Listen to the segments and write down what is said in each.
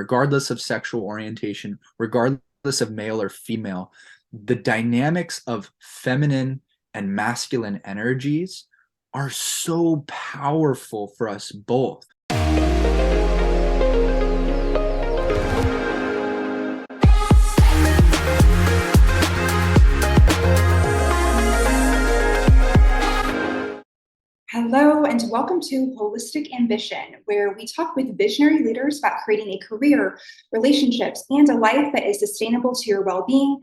regardless of sexual orientation, regardless of male or female, the dynamics of feminine and masculine energies are so powerful for us both. Hello, and welcome to Holistic Ambition, where we talk with visionary leaders about creating a career, relationships, and a life that is sustainable to your well-being,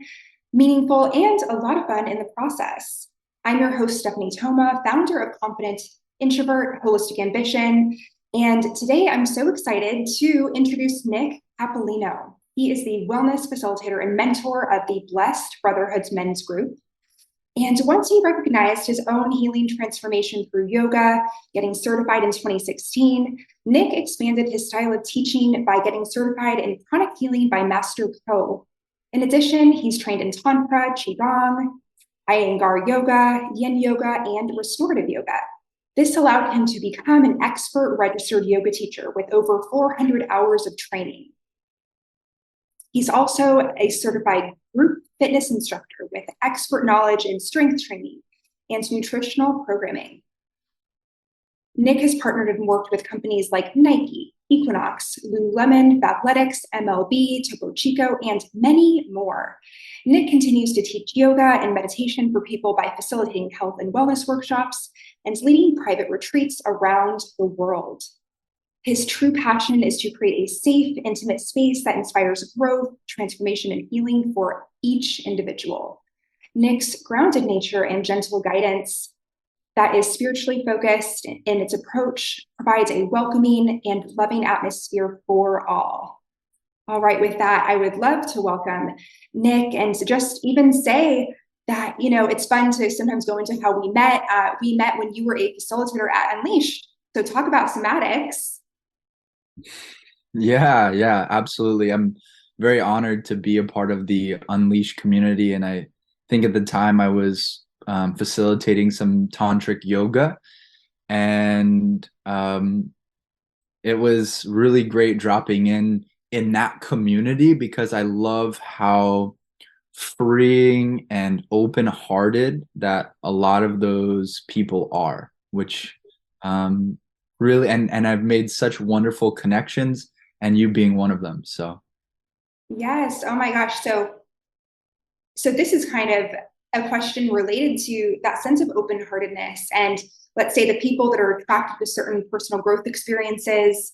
meaningful, and a lot of fun in the process. I'm your host, Stephanie Thoma, founder of Confident Introvert, Holistic Ambition, and today I'm so excited to introduce Nick Capolino. He is the wellness facilitator and mentor of the Blessed Brotherhood's men's group. And once he recognized his own healing transformation through yoga, getting certified in 2016, Nick expanded his style of teaching by getting certified in Pranic Healing by Master Pro. In addition, he's trained in Tantra, Qigong, Iyengar yoga, Yin yoga, and restorative yoga. This allowed him to become an expert registered yoga teacher with over 400 hours of training. He's also a certified group fitness instructor with expert knowledge in strength training and nutritional programming. Nick has partnered and worked with companies like Nike, Equinox, Lululemon, Fabletics, MLB, Topo Chico, and many more. Nick continues to teach yoga and meditation for people by facilitating health and wellness workshops and leading private retreats around the world. His true passion is to create a safe, intimate space that inspires growth, transformation, and healing for each individual. Nick's grounded nature and gentle guidance that is spiritually focused in its approach provides a welcoming and loving atmosphere for all. All right, with that, I would love to welcome Nick and to just even say that, it's fun to sometimes go into how we met. We met when you were a facilitator at Unleashed. So talk about somatics. Yeah, absolutely. I'm very honored to be a part of the Unleashed community. And I think at the time I was facilitating some tantric yoga. And it was really great dropping in that community because I love how freeing and open-hearted that a lot of those people are, which really, and I've made such wonderful connections, and you being one of them. So Yes. Oh my gosh. So this is kind of a question related to that sense of open-heartedness. And let's say the people that are attracted to certain personal growth experiences,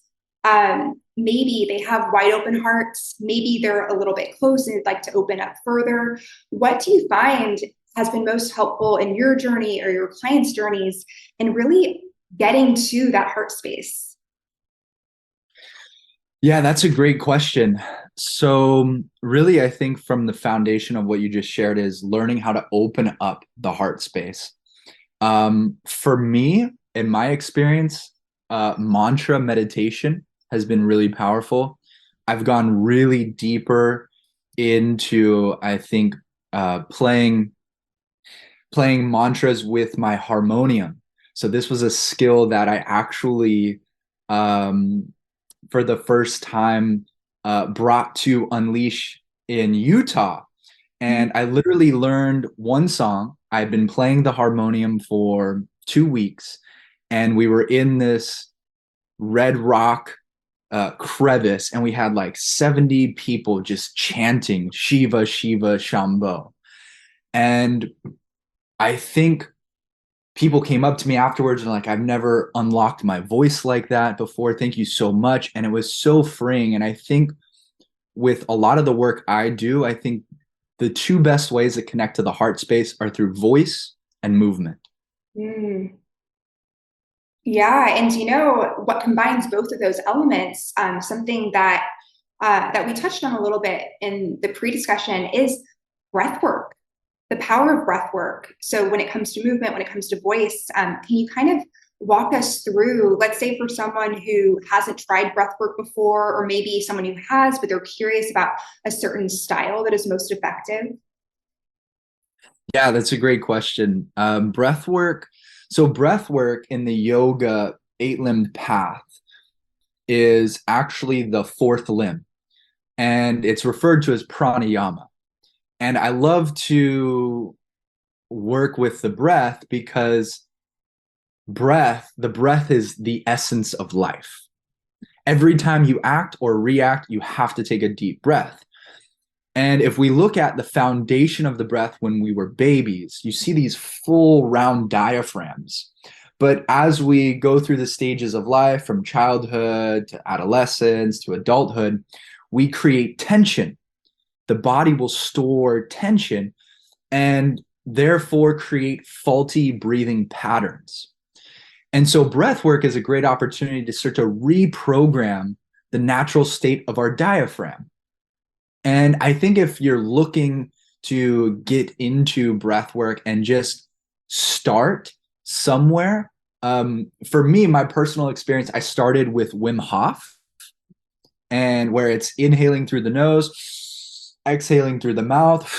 maybe they have wide open hearts, maybe they're a little bit closed and they'd like to open up further. What do you find has been most helpful in your journey or your clients' journeys in really getting to that heart space? yeah, that's a great question. So really, I think from the foundation of what you just shared is learning how to open up the heart space. For me, in my experience, mantra meditation has been really powerful. I've gone really deeper into, I think, playing mantras with my harmonium. So this was a skill that I actually, for the first time, brought to Unleash in Utah. And I literally learned one song. I'd been playing the harmonium for 2 weeks, and we were in this red rock crevice, and we had like 70 people just chanting Shiva, Shiva, Shambho. And I think people came up to me afterwards and like, I've never unlocked my voice like that before. Thank you so much. And it was so freeing. And I think with a lot of the work I do, I think the two best ways to connect to the heart space are through voice and movement. Mm. Yeah, and what combines both of those elements, something that we touched on a little bit in the pre-discussion is breath work, the power of breath work. So when it comes to movement, when it comes to voice, can you kind of walk us through, let's say for someone who hasn't tried breath work before, or maybe someone who has, but they're curious about a certain style that is most effective? Yeah, that's a great question. Breath work. So breath work in the yoga eight-limbed path is actually the fourth limb. and it's referred to as pranayama. And I love to work with the breath because the breath is the essence of life. Every time you act or react, you have to take a deep breath. And if we look at the foundation of the breath when we were babies, you see these full round diaphragms. But as we go through the stages of life, from childhood to adolescence to adulthood, we create tension. The body will store tension and therefore create faulty breathing patterns. And so breath work is a great opportunity to start to reprogram the natural state of our diaphragm. And I think if you're looking to get into breath work and just start somewhere, for me, my personal experience, I started with Wim Hof, and where it's inhaling through the nose, exhaling through the mouth,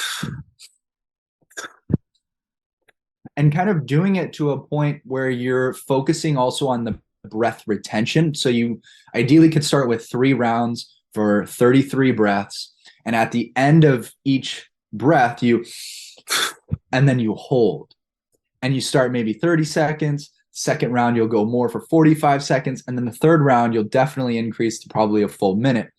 and kind of doing it to a point where you're focusing also on the breath retention. So you ideally could start with 3 rounds for 33 breaths. And at the end of each breath, and then you hold. And you start maybe 30 seconds. Second round, you'll go more for 45 seconds. And then the third round, you'll definitely increase to probably a full minute.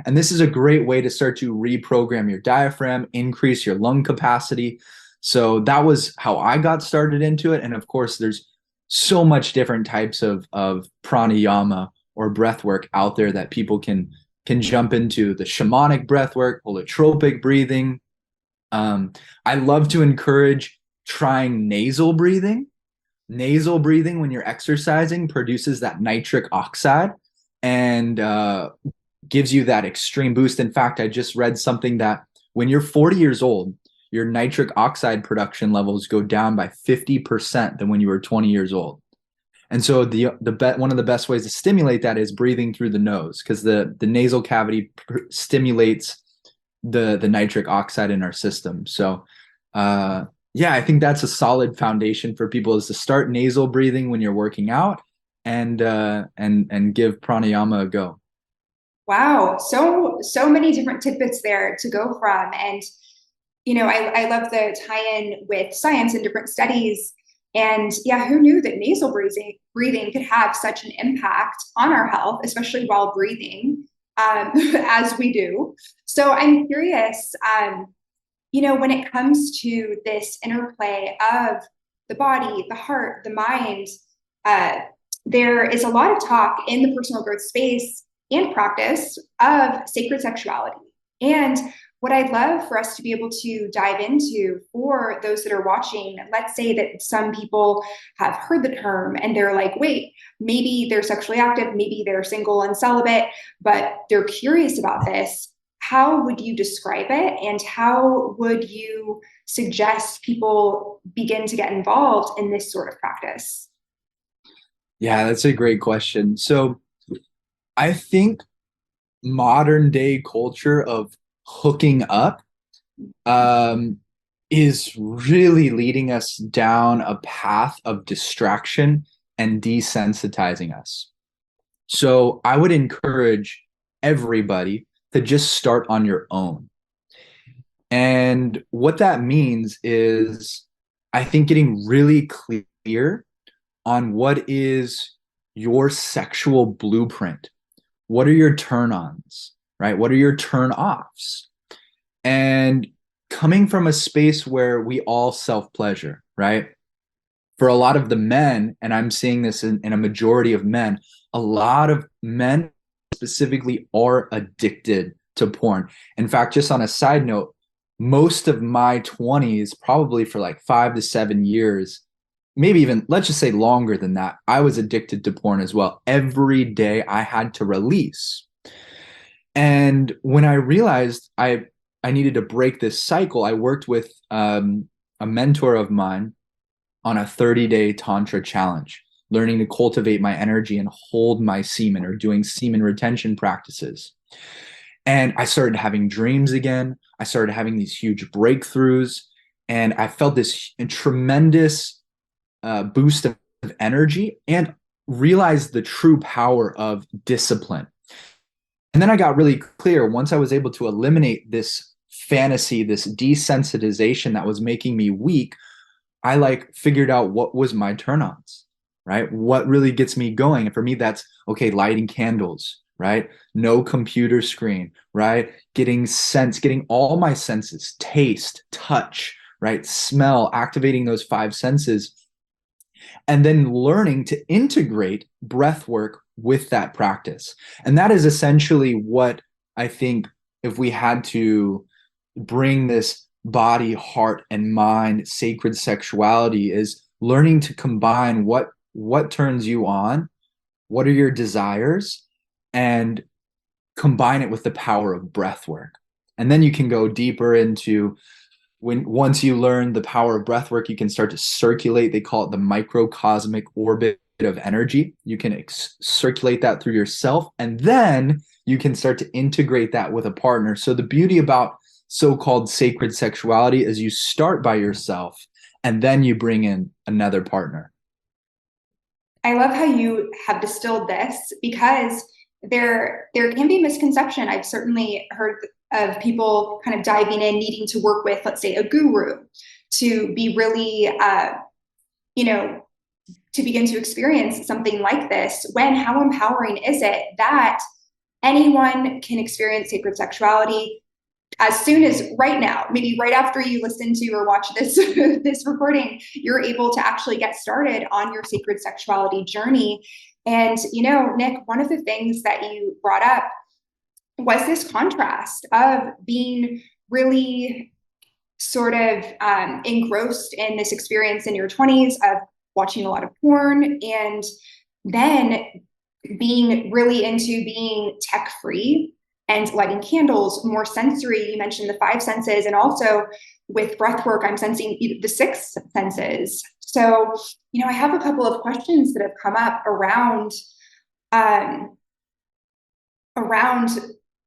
And this is a great way to start to reprogram your diaphragm, increase your lung capacity. So that was how I got started into it. And of course, there's so much different types of pranayama or breath work out there that people can jump into. The shamanic breath work, holotropic breathing. I love to encourage trying nasal breathing. Nasal breathing, when you're exercising, produces that nitric oxide and gives you that extreme boost. In fact, I just read something that when you're 40 years old, your nitric oxide production levels go down by 50% than when you were 20 years old. And so one of the best ways to stimulate that is breathing through the nose, because the nasal cavity stimulates the nitric oxide in our system. So yeah, I think that's a solid foundation for people, is to start nasal breathing when you're working out and give pranayama a go. Wow, so many different tidbits there to go from. And I love the tie-in with science and different studies. And yeah, who knew that nasal breathing could have such an impact on our health, especially while breathing, as we do. So I'm curious, when it comes to this interplay of the body, the heart, the mind, there is a lot of talk in the personal growth space and practice of sacred sexuality. And what I'd love for us to be able to dive into for those that are watching, let's say that some people have heard the term and they're like, wait, maybe they're sexually active, maybe they're single and celibate, but they're curious about this. How would you describe it? And how would you suggest people begin to get involved in this sort of practice? Yeah, that's a great question. So I think modern day culture of hooking up is really leading us down a path of distraction and desensitizing us. So I would encourage everybody to just start on your own. And what that means is, I think, getting really clear on what is your sexual blueprint. What are your turn-ons, right? What are your turn-offs? And coming from a space where we all self-pleasure, right? For a lot of the men, and I'm seeing this in a majority of men, a lot of men specifically are addicted to porn. In fact, just on a side note, most of my 20s, probably for like 5 to 7 years, maybe even, let's just say longer than that, I was addicted to porn as well. Every day I had to release. And when I realized I needed to break this cycle, I worked with a mentor of mine on a 30-day Tantra challenge, learning to cultivate my energy and hold my semen, or doing semen retention practices. And I started having dreams again. I started having these huge breakthroughs. And I felt this tremendous boost of energy, and realized the true power of discipline. then I got really clear once I was able to eliminate this fantasy, this desensitization that was making me weak. I like figured out what was my turn-ons, right? What really gets me going. And for me, that's okay, lighting candles, right? No computer screen, right? Getting all my senses, taste, touch, right? Smell, activating those five senses, and then learning to integrate breath work with that practice. And that is essentially what I think, if we had to bring this body, heart, and mind sacred sexuality, is learning to combine what turns you on, what are your desires, and combine it with the power of breath work. And then you can go deeper into, once you learn the power of breath work, you can start to circulate. They call it the microcosmic orbit of energy. You can circulate that through yourself, and then you can start to integrate that with a partner. So the beauty about so-called sacred sexuality is you start by yourself and then you bring in another partner. I love how you have distilled this, because there can be misconception. I've certainly heard of people kind of diving in, needing to work with, let's say, a guru to be really, you know, to begin to experience something like this, when how empowering is it that anyone can experience sacred sexuality as soon as right now, maybe right after you listen to or watch this this recording, you're able to actually get started on your sacred sexuality journey. And Nick, one of the things that you brought up was this contrast of being really sort of engrossed in this experience in your 20s of watching a lot of porn, and then being really into being tech free and lighting candles, more sensory. You mentioned the five senses, and also with breath work, I'm sensing the six senses. So, I have a couple of questions that have come up around around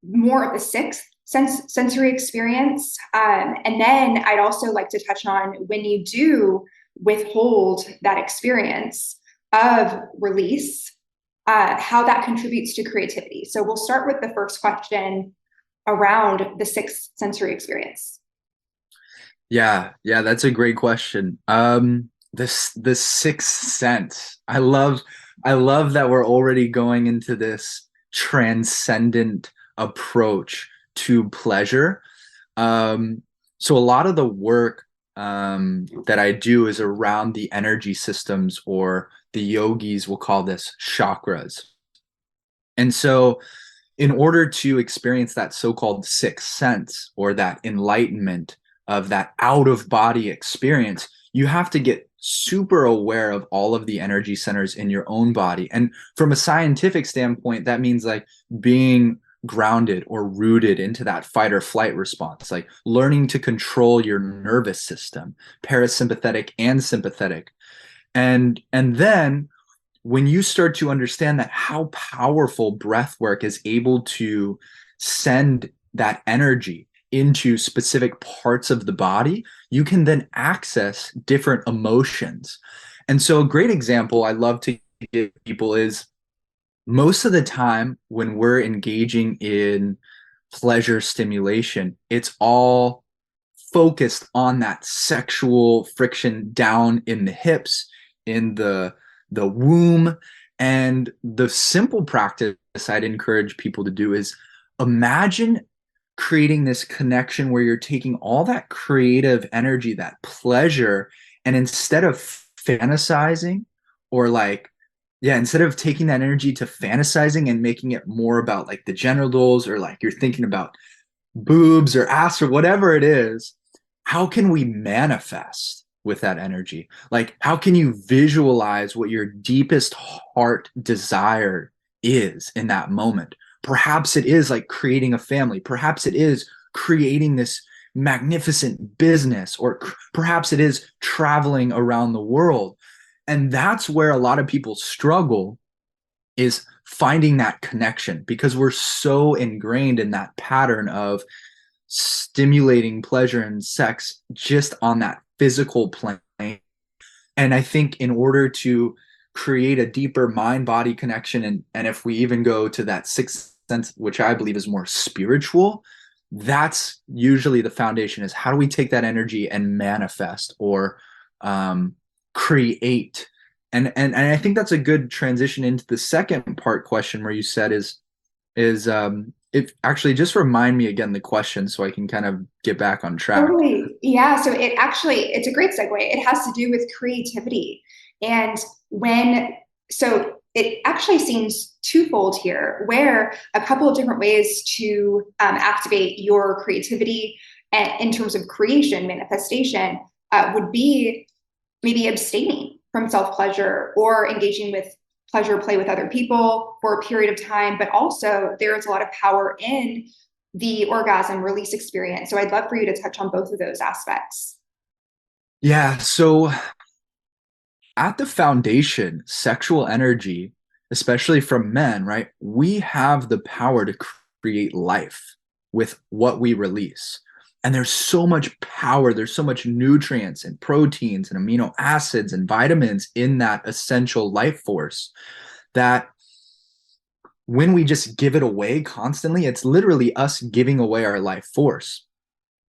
more of the sixth sensory experience. And then I'd also like to touch on, when you do withhold that experience of release, how that contributes to creativity. So we'll start with the first question around the sixth sensory experience. Yeah, that's a great question. The sixth sense. I love that we're already going into this transcendent approach to pleasure. So a lot of the work that I do is around the energy systems, or the yogis will call this chakras. And so in order to experience that so-called sixth sense, or that enlightenment of that out-of-body experience, you have to get super aware of all of the energy centers in your own body. And from a scientific standpoint, that means like being grounded or rooted into that fight or flight response, like learning to control your nervous system, parasympathetic and sympathetic. And then when you start to understand that, how powerful breath work is able to send that energy into specific parts of the body, you can then access different emotions. And so a great example I love to give people is, most of the time when we're engaging in pleasure stimulation, it's all focused on that sexual friction down in the hips, in the womb. And the simple practice I'd encourage people to do is, imagine creating this connection where you're taking all that creative energy, that pleasure, and instead of fantasizing, or like, yeah, instead of taking that energy to fantasizing and making it more about like the genitals, or like you're thinking about boobs or ass or whatever it is, how can we manifest with that energy? Like, how can you visualize what your deepest heart desire is in that moment? Perhaps it is like creating a family. Perhaps it is creating this magnificent business, or perhaps it is traveling around the world. And that's where a lot of people struggle, is finding that connection, because we're so ingrained in that pattern of stimulating pleasure and sex just on that physical plane. And I think in order to create a deeper mind body connection, and if we even go to that sixth sense, which I believe is more spiritual, that's usually the foundation, is how do we take that energy and manifest or create. And I think that's a good transition into the second part question where you said is it actually just remind me again the question so I can kind of get back on track. Totally. Yeah. So it's a great segue. It has to do with creativity. And so it actually seems twofold here, where a couple of different ways to activate your creativity in terms of creation, manifestation, would be maybe abstaining from self-pleasure or engaging with pleasure play with other people for a period of time. But also there's a lot of power in the orgasm release experience. So I'd love for you to touch on both of those aspects. Yeah, so at the foundation, sexual energy, especially from men, right? We have the power to create life with what we release. And there's so much power, there's so much nutrients and proteins and amino acids and vitamins in that essential life force that when we just give it away constantly, it's literally us giving away our life force.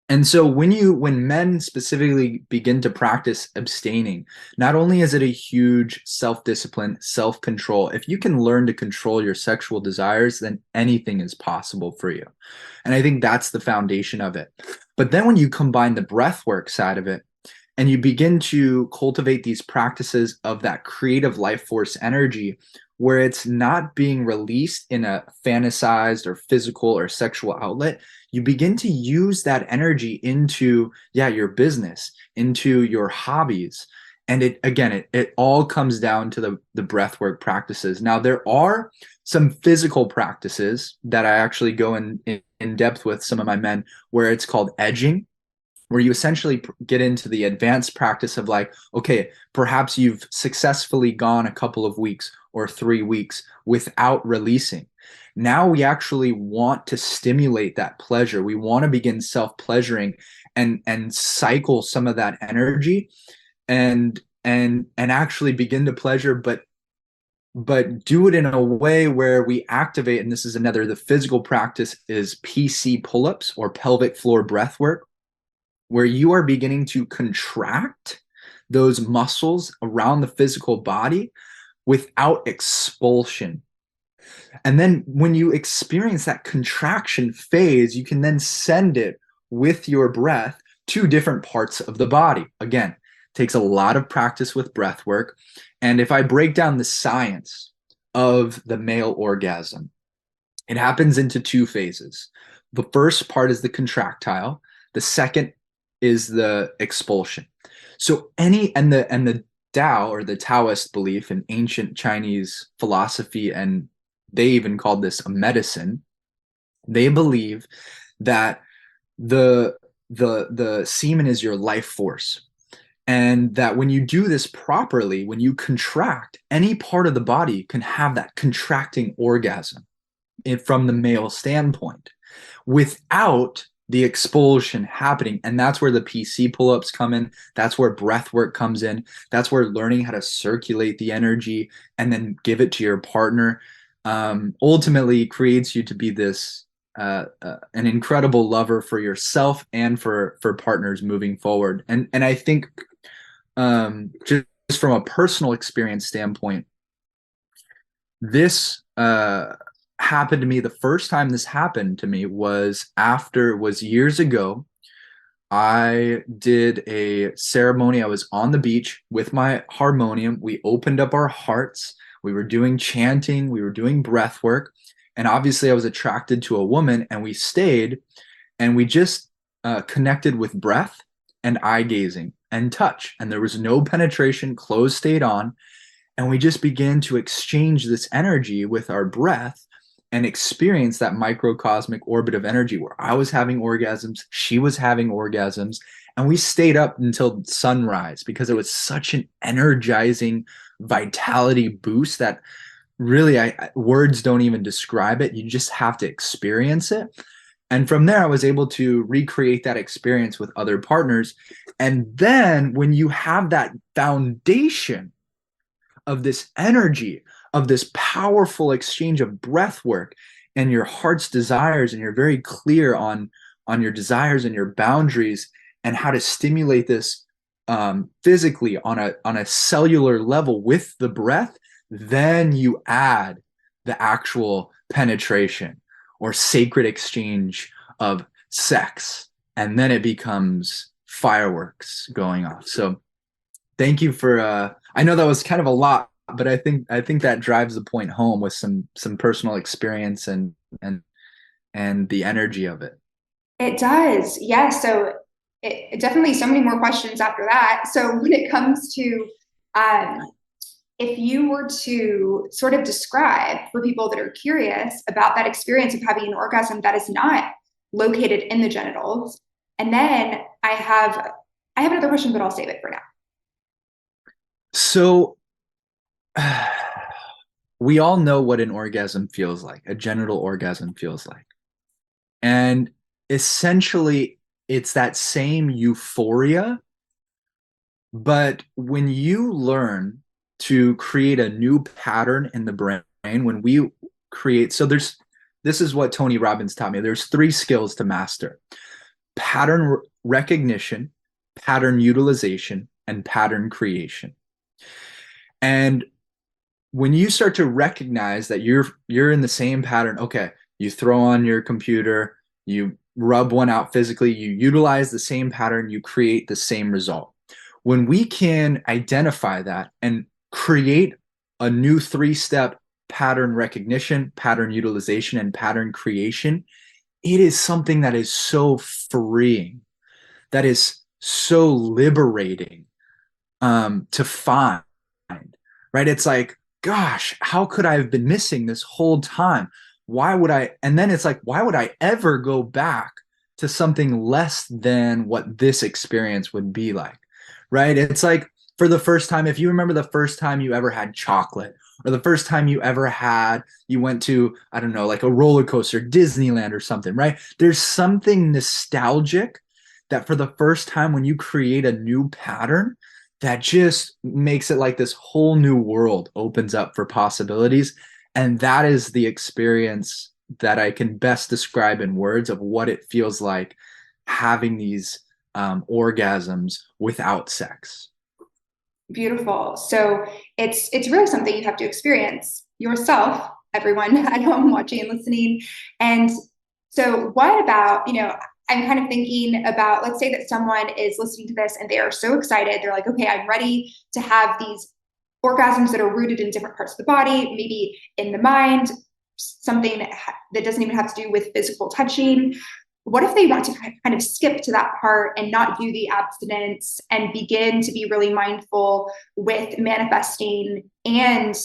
And so when men specifically begin to practice abstaining, not only is it a huge self-discipline, self-control. If you can learn to control your sexual desires, then anything is possible for you. And I think that's the foundation of it. But then when you combine the breathwork side of it, and you begin to cultivate these practices of that creative life force energy, where it's not being released in a fantasized or physical or sexual outlet, you begin to use that energy into, yeah, your business, into your hobbies. And it all comes down to the breathwork practices. Now, there are some physical practices that I actually go in depth with some of my men, where it's called edging, where you essentially get into the advanced practice of like, okay, perhaps you've successfully gone a couple of weeks or 3 weeks without releasing. Now we actually want to stimulate that pleasure. We want to begin self-pleasuring and cycle some of that energy and actually begin to pleasure, but do it in a way where we activate, and this is another, the physical practice is PC pull-ups or pelvic floor breath work, where you are beginning to contract those muscles around the physical body without expulsion. And then when you experience that contraction phase, you can then send it with your breath to different parts of the body. Again, it takes a lot of practice with breath work. And if I break down the science of the male orgasm, it happens into 2 phases. The first part is the contractile. The second is the expulsion. So the Tao, or the Taoist belief in ancient Chinese philosophy, and they even called this a medicine. They believe that the semen is your life force, and that when you do this properly, when you contract, any part of the body can have that contracting orgasm from the male standpoint without the expulsion happening. And that's where the PC pull-ups come in. That's where breath work comes in. That's where learning how to circulate the energy and then give it to your partner ultimately creates you to be this an incredible lover for yourself and for partners moving forward. And I think just from a personal experience standpoint, this happened to me. The first time this happened to me was years ago. I did a ceremony. I was on the beach with my harmonium. We opened up our hearts. We were doing chanting. We were doing breath work. And obviously I was attracted to a woman, and we stayed and we just connected with breath and eye gazing and touch. And there was no penetration. Clothes stayed on. And we just began to exchange this energy with our breath and experience that microcosmic orbit of energy where I was having orgasms, she was having orgasms, and we stayed up until sunrise because it was such an energizing vitality boost that really words don't even describe it. You just have to experience it. And from there, I was able to recreate that experience with other partners. And then when you have that foundation of this energy, of this powerful exchange of breath work and your heart's desires, and you're very clear on your desires and your boundaries and how to stimulate this physically on a cellular level with the breath, then you add the actual penetration or sacred exchange of sex, and then it becomes fireworks going off. So thank you for I know that was kind of a lot, but I think that drives the point home with some personal experience and the energy of it. It does. Yeah. So it definitely so many more questions after that. So when it comes to um, if you were to sort of describe for people that are curious about that experience of having an orgasm that is not located in the genitals, and then I have another question, but I'll save it for now. So we all know what an orgasm feels like, a genital orgasm feels like. And essentially, it's that same euphoria. But when you learn to create a new pattern in the brain, when we create, so this is what Tony Robbins taught me. There's three skills to master: pattern recognition, pattern utilization, and pattern creation. And when you start to recognize that you're in the same pattern, okay, you throw on your computer, you rub one out physically, you utilize the same pattern, you create the same result. When we can identify that and create a new three-step pattern recognition, pattern utilization, and pattern creation, it is something that is so freeing, that is so liberating to find, right? It's like, gosh, how could I have been missing this whole time? Why would I? And then it's like, why would I ever go back to something less than what this experience would be like, right? It's like, for the first time, if you remember the first time you ever had chocolate, or the first time you went to, I don't know, like a roller coaster, Disneyland or something, right? There's something nostalgic that for the first time when you create a new pattern, that just makes it like this whole new world opens up for possibilities. And that is the experience that I can best describe in words of what it feels like having these orgasms without sex. Beautiful. So it's really something you have to experience yourself, everyone at home watching and listening. And so what about, I'm kind of thinking about, let's say that someone is listening to this and they are so excited. They're like, okay, I'm ready to have these orgasms that are rooted in different parts of the body, maybe in the mind, something that doesn't even have to do with physical touching. What if they want to kind of skip to that part and not do the abstinence and begin to be really mindful with manifesting and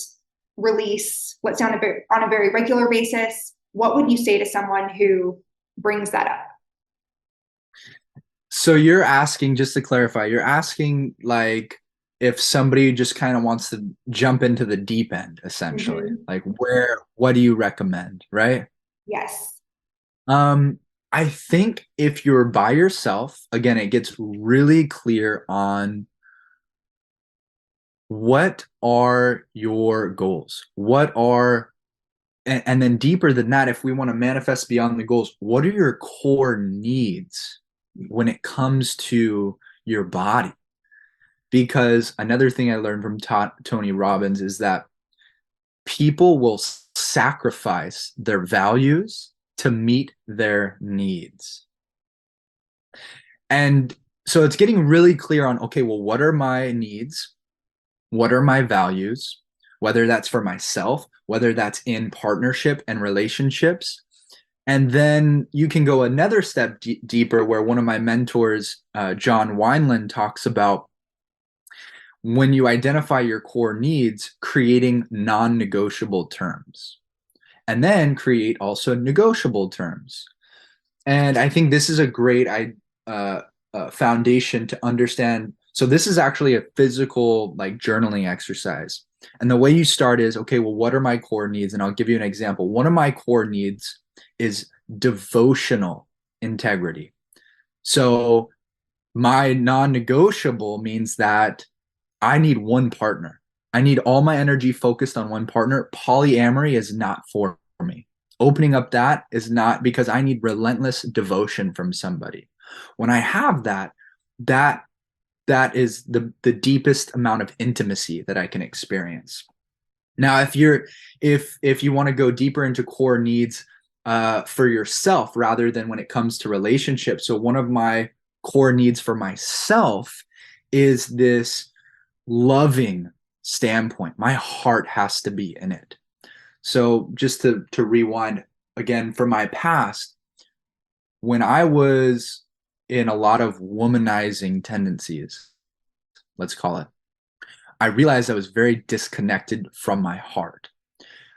release, let's say on a very regular basis? What would you say to someone who brings that up? So you're asking, just to clarify, you're asking like if somebody just kind of wants to jump into the deep end, essentially. Mm-hmm. Like what do you recommend, right? Yes. Um, I think if you're by yourself, again, it gets really clear on what are your goals? And then deeper than that, if we want to manifest beyond the goals, what are your core needs when it comes to your body? Because another thing I learned from Tony Robbins is that people will sacrifice their values to meet their needs. And so it's getting really clear on, okay, well, what are my needs? What are my values? Whether that's for myself, whether that's in partnership and relationships. And then you can go another step deeper, where one of my mentors, John Wineland, talks about when you identify your core needs, creating non-negotiable terms, and then create also negotiable terms. And I think this is a great foundation to understand. So this is actually a physical, like, journaling exercise. And the way you start is, okay, well, what are my core needs? And I'll give you an example. One of my core needs is devotional integrity. So my non-negotiable means that I need one partner. I need all my energy focused on one partner. Polyamory is not for me. Opening up that is not because I need relentless devotion from somebody. When I have that, that that is the deepest amount of intimacy that I can experience. Now, if you want to go deeper into core needs for yourself rather than when it comes to relationships, so one of my core needs for myself is this loving standpoint. My heart has to be in it. So just to rewind again from my past, when I was in a lot of womanizing tendencies, let's call it, I realized I was very disconnected from my heart.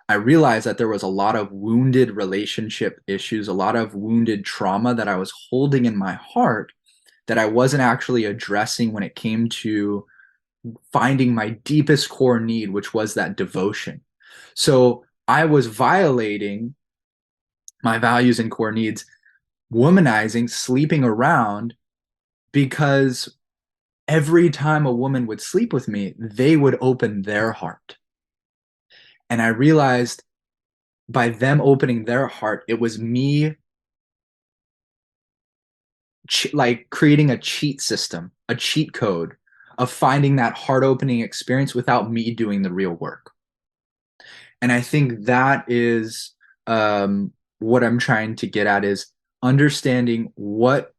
I realized that there was a lot of wounded relationship issues, a lot of wounded trauma that I was holding in my heart that I wasn't actually addressing when it came to finding my deepest core need, which was that devotion. So I was violating my values and core needs, womanizing, sleeping around, because every time a woman would sleep with me, they would open their heart. And I realized by them opening their heart, it was me like creating a cheat system, a cheat code of finding that heart opening experience without me doing the real work. And I think that is what I'm trying to get at is understanding what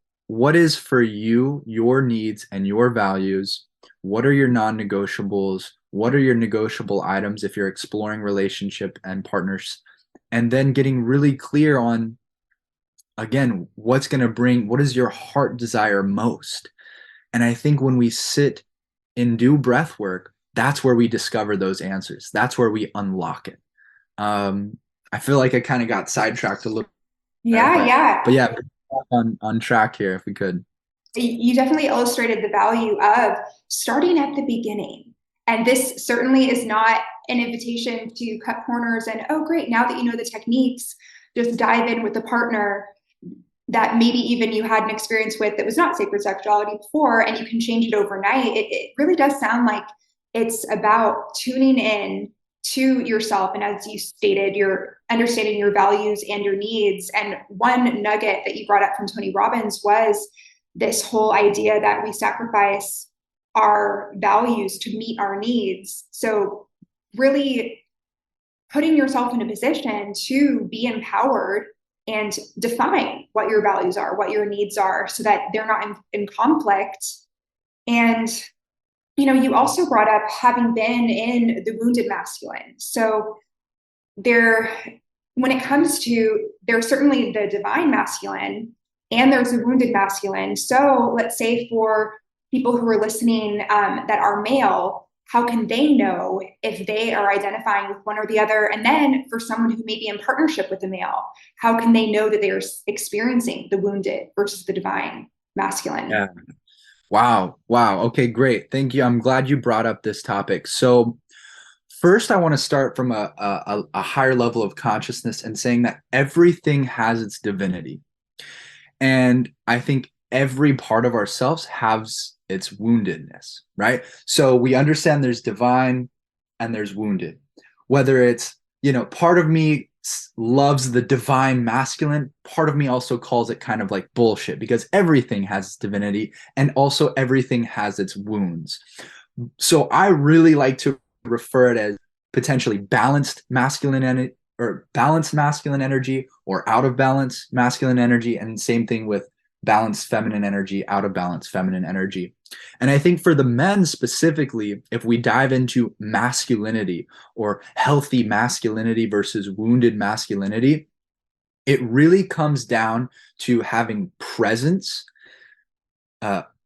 is for you, your needs and your values. What are your non-negotiables? What are your negotiable items if you're exploring relationship and partners? And then getting really clear on, again, what's going to bring, what does your heart desire most? And I think when we sit and do breath work, that's where we discover those answers. That's where we unlock it. I feel like I kind of got sidetracked a little there, Yeah, yeah. but yeah, on track here if we could. You definitely illustrated the value of starting at the beginning. And this certainly is not an invitation to cut corners and, oh, great, now that you know the techniques, just dive in with a partner that maybe even you had an experience with that was not sacred sexuality before, and you can change it overnight. It really does sound like it's about tuning in to yourself. And as you stated, you're understanding your values and your needs. And one nugget that you brought up from Tony Robbins was this whole idea that we sacrifice our values to meet our needs. So really putting yourself in a position to be empowered and define what your values are, what your needs are, so that they're not in conflict. And, you know, you also brought up having been in the wounded masculine. So there, when it comes to, there's certainly the divine masculine and there's the wounded masculine. So let's say for people who are listening that are male, how can they know if they are identifying with one or the other? And then for someone who may be in partnership with a male, how can they know that they're experiencing the wounded versus the divine masculine? Yeah. Wow. Wow. Okay, great. Thank you. I'm glad you brought up this topic. So first, I want to start from a higher level of consciousness and saying that everything has its divinity. And I think every part of ourselves has its woundedness, right? So we understand there's divine and there's wounded. Whether it's, part of me loves the divine masculine, part of me also calls it kind of like bullshit because everything has its divinity and also everything has its wounds. So I really like to refer it as potentially balanced masculine energy or balanced masculine energy or out of balance masculine energy, and same thing with balanced feminine energy, out of balance feminine energy. And I think for the men specifically, if we dive into masculinity or healthy masculinity versus wounded masculinity, it really comes down to having presence,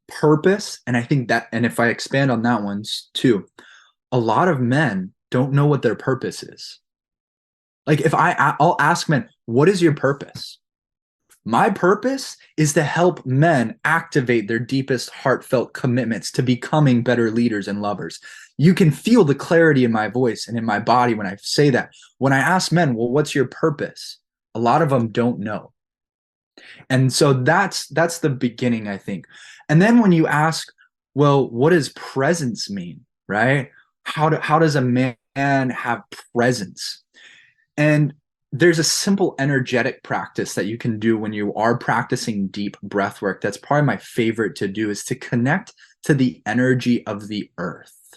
purpose. And I think that, and if I expand on that one too, a lot of men don't know what their purpose is. Like I'll ask men, what is your purpose? My purpose is to help men activate their deepest heartfelt commitments to becoming better leaders and lovers. You can feel the clarity in my voice and in my body when I say that. When I ask men, well, what's your purpose? A lot of them don't know. And so that's the beginning, I think. And then when you ask, well, what does presence mean, right? How does a man have presence? And there's a simple energetic practice that you can do when you are practicing deep breath work. That's probably my favorite to do, is to connect to the energy of the earth,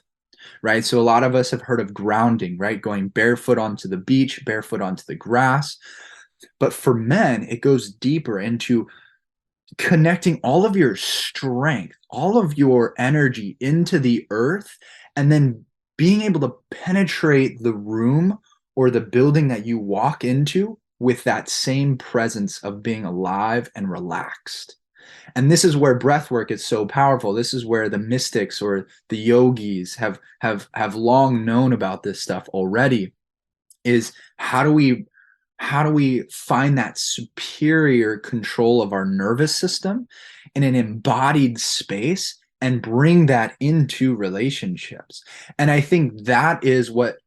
right? So a lot of us have heard of grounding, right? Going barefoot onto the beach, barefoot onto the grass. But for men, it goes deeper into connecting all of your strength, all of your energy into the earth, and then being able to penetrate the room or the building that you walk into with that same presence of being alive and relaxed. And this is where breath work is so powerful. This is where the mystics or the yogis have long known about this stuff already, is how do we find that superior control of our nervous system in an embodied space and bring that into relationships. And I think that is what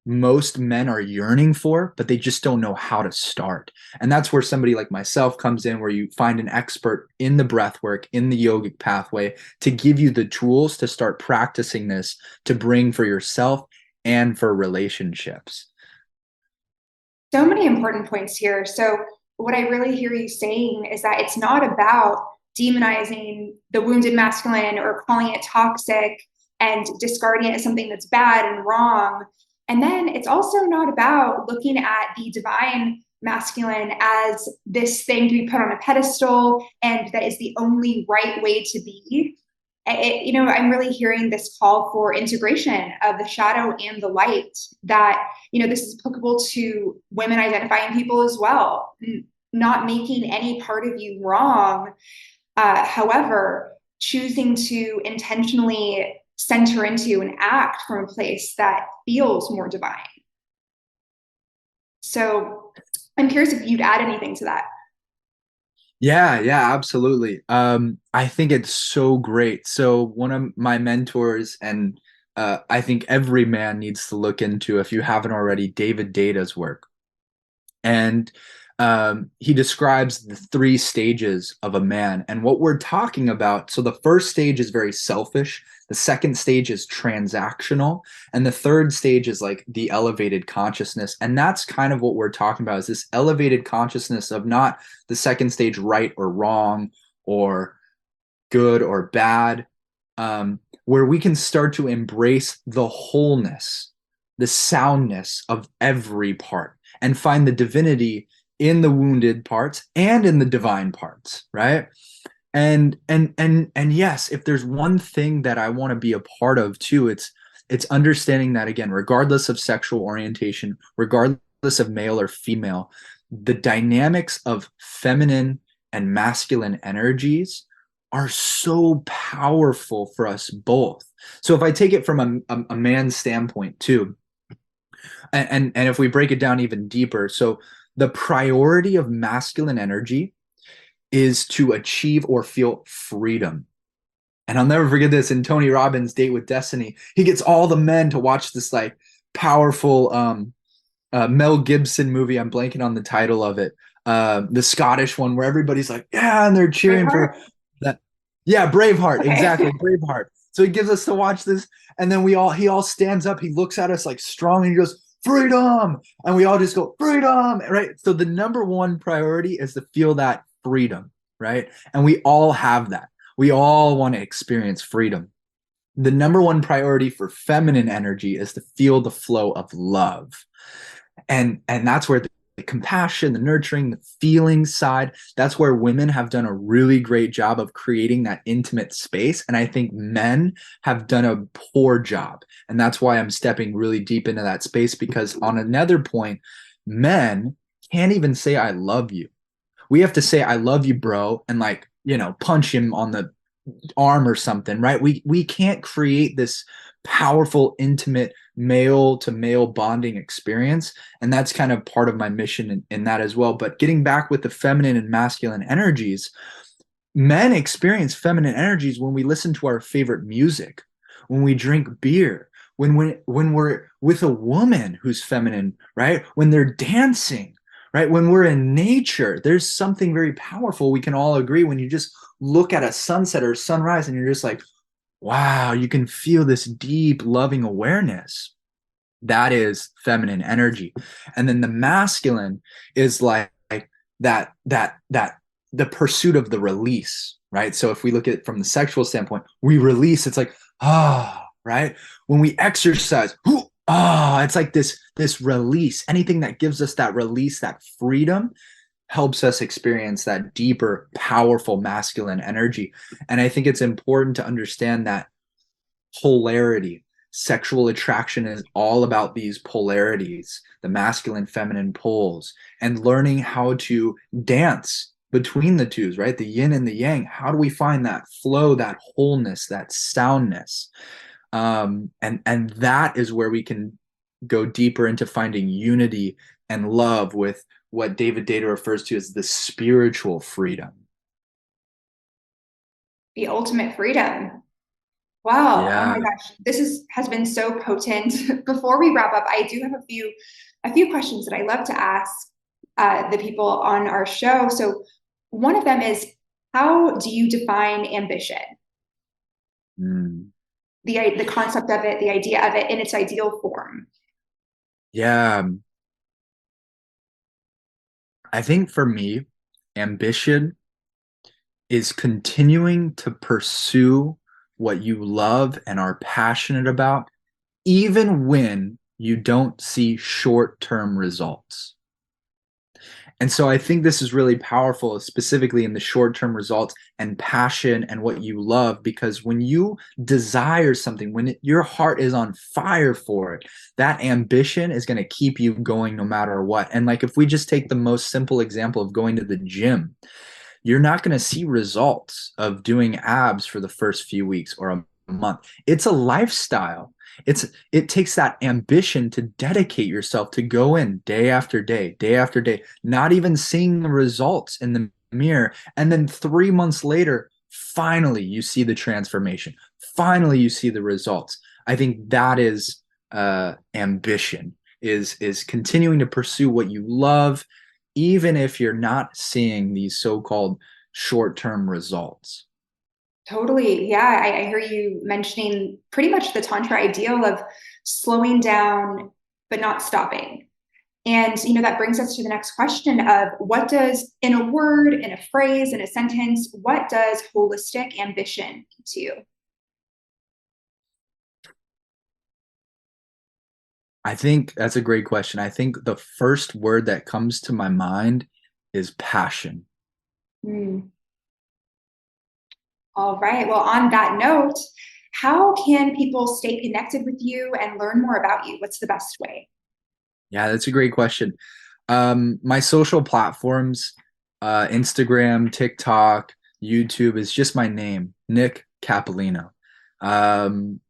most men are yearning for, but they just don't know how to start. And that's where somebody like myself comes in, where you find an expert in the breath work, in the yogic pathway, to give you the tools to start practicing this, to bring for yourself and for relationships. So many important points here. So, what I really hear you saying is that it's not about demonizing the wounded masculine or calling it toxic and discarding it as something that's bad and wrong. And then it's also not about looking at the divine masculine as this thing to be put on a pedestal and that is the only right way to be. I'm really hearing this call for integration of the shadow and the light, that, this is applicable to women identifying people as well, not making any part of you wrong. However, choosing to intentionally center into and act from a place that feels more divine. So I'm curious if you'd add anything to that. Yeah, absolutely. I think it's so great. So one of my mentors, and I think every man needs to look into, if you haven't already, David Data's work. And he describes the three stages of a man. And what we're talking about, so the first stage is very selfish, the second stage is transactional, and the third stage is like the elevated consciousness. And that's kind of what we're talking about, is this elevated consciousness of not the second stage right or wrong or good or bad, where we can start to embrace the wholeness, the soundness of every part, and find the divinity in the wounded parts and in the divine parts, right? And yes, if there's one thing that I want to be a part of too, it's understanding that, again, regardless of sexual orientation, regardless of male or female, the dynamics of feminine and masculine energies are so powerful for us both. So if I take it from a man's standpoint too, and if we break it down even deeper, so the priority of masculine energy is to achieve or feel freedom. And I'll never forget this, in Tony Robbins' Date with Destiny, he gets all the men to watch this like powerful Mel Gibson movie. I'm blanking on the title of it. The Scottish one, where everybody's like, yeah, and they're cheering for that. Yeah, Braveheart, Okay. exactly, Braveheart. So he gives us to watch this, and then he all stands up, he looks at us like strong, and he goes, freedom, and we all just go, freedom, right? So the number one priority is to feel that freedom, right? And we all have that. We all want to experience freedom. The number one priority for feminine energy is to feel the flow of love. And that's where the compassion, the nurturing, the feeling side, that's where women have done a really great job of creating that intimate space. And I think men have done a poor job. And that's why I'm stepping really deep into that space, because on another point, men can't even say, I love you. We have to say, I love you, bro, and like, punch him on the arm or something, right? We can't create this powerful, intimate male to male bonding experience. And that's kind of part of my mission in that as well. But getting back with the feminine and masculine energies, men experience feminine energies when we listen to our favorite music, when we drink beer, when we're with a woman who's feminine, right? When they're dancing, right? When we're in nature, there's something very powerful. We can all agree, when you just look at a sunset or sunrise and you're just like, wow, you can feel this deep, loving awareness. That is feminine energy. And then the masculine is like that the pursuit of the release, right? So if we look at it from the sexual standpoint, we release, it's like, right? When we exercise, it's like this release. Anything that gives us that release, that freedom, helps us experience that deeper, powerful masculine energy. And I think it's important to understand that polarity. Sexual attraction is all about these polarities, the masculine, feminine poles, and learning how to dance between the twos, right? The yin and the yang. How do we find that flow, that wholeness, that soundness? And that is where we can go deeper into finding unity and love with what David Data refers to as the spiritual freedom. The ultimate freedom. Wow. Oh Yeah. my gosh. Has been so potent. Before we wrap up, I do have a few questions that I love to ask the people on our show. So one of them is, how do you define ambition? Mm. The concept of it, the idea of it in its ideal form. Yeah. I think for me, ambition is continuing to pursue what you love and are passionate about, even when you don't see short term results. And so I think this is really powerful, specifically in the short term results and passion and what you love, because when you desire something, when your heart is on fire for it, that ambition is going to keep you going no matter what. And like if we just take the most simple example of going to the gym, you're not going to see results of doing abs for the first few weeks or a month. It's a lifestyle. It takes that ambition to dedicate yourself to go in day after day, not even seeing the results in the mirror. And then 3 months later, finally you see the transformation. Finally you see the results. I think that is ambition, is continuing to pursue what you love, even if you're not seeing these so-called short-term results. Totally. Yeah. I hear you mentioning pretty much the Tantra ideal of slowing down, but not stopping. And, that brings us to the next question of, what does, in a word, in a phrase, in a sentence, what does holistic ambition mean to you? I think that's a great question. I think the first word that comes to my mind is passion. Mm. All right. Well, on that note, how can people stay connected with you and learn more about you? What's the best way? Yeah, that's a great question. My social platforms, Instagram, TikTok, YouTube is just my name, Nick Capolino. Um,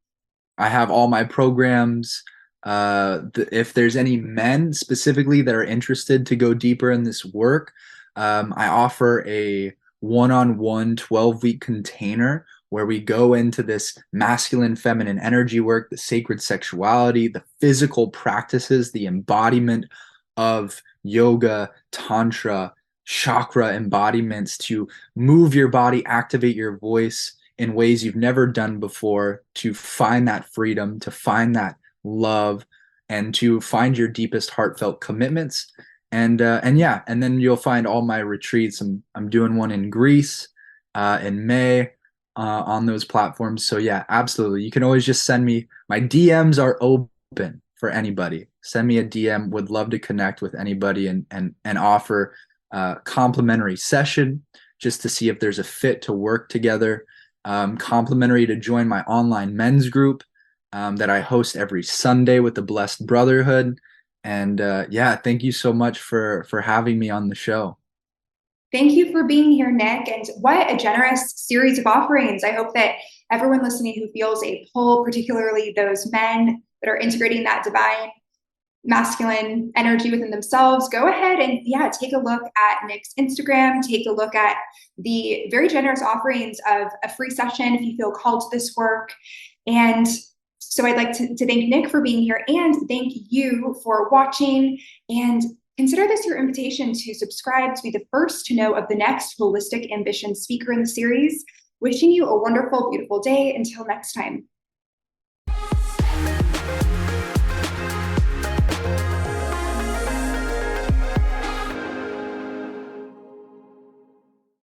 I have all my programs. If there's any men specifically that are interested to go deeper in this work, I offer a one-on-one 12-week container where we go into this masculine, feminine energy work, the sacred sexuality, the physical practices, the embodiment of yoga, tantra, chakra embodiments to move your body, activate your voice in ways you've never done before, to find that freedom, to find that love, and to find your deepest heartfelt commitments. And yeah, and then you'll find all my retreats. I'm doing one in Greece in May on those platforms. So yeah, absolutely. You can always just send me. My DMs are open for anybody. Send me a DM. Would love to connect with anybody and offer a complimentary session just to see if there's a fit to work together. Complimentary to join my online men's group that I host every Sunday with the Blessed Brotherhood. And yeah, thank you so much for having me on the show. Thank you for being here, Nick. And what a generous series of offerings. I hope that everyone listening who feels a pull, particularly those men that are integrating that divine masculine energy within themselves, go ahead and take a look at Nick's Instagram, take a look at the very generous offerings of a free session if you feel called to this work. And so I'd like to thank Nick for being here, and thank you for watching, and consider this your invitation to subscribe to be the first to know of the next Holistic Ambition speaker in the series. Wishing you a wonderful, beautiful day. Until next time.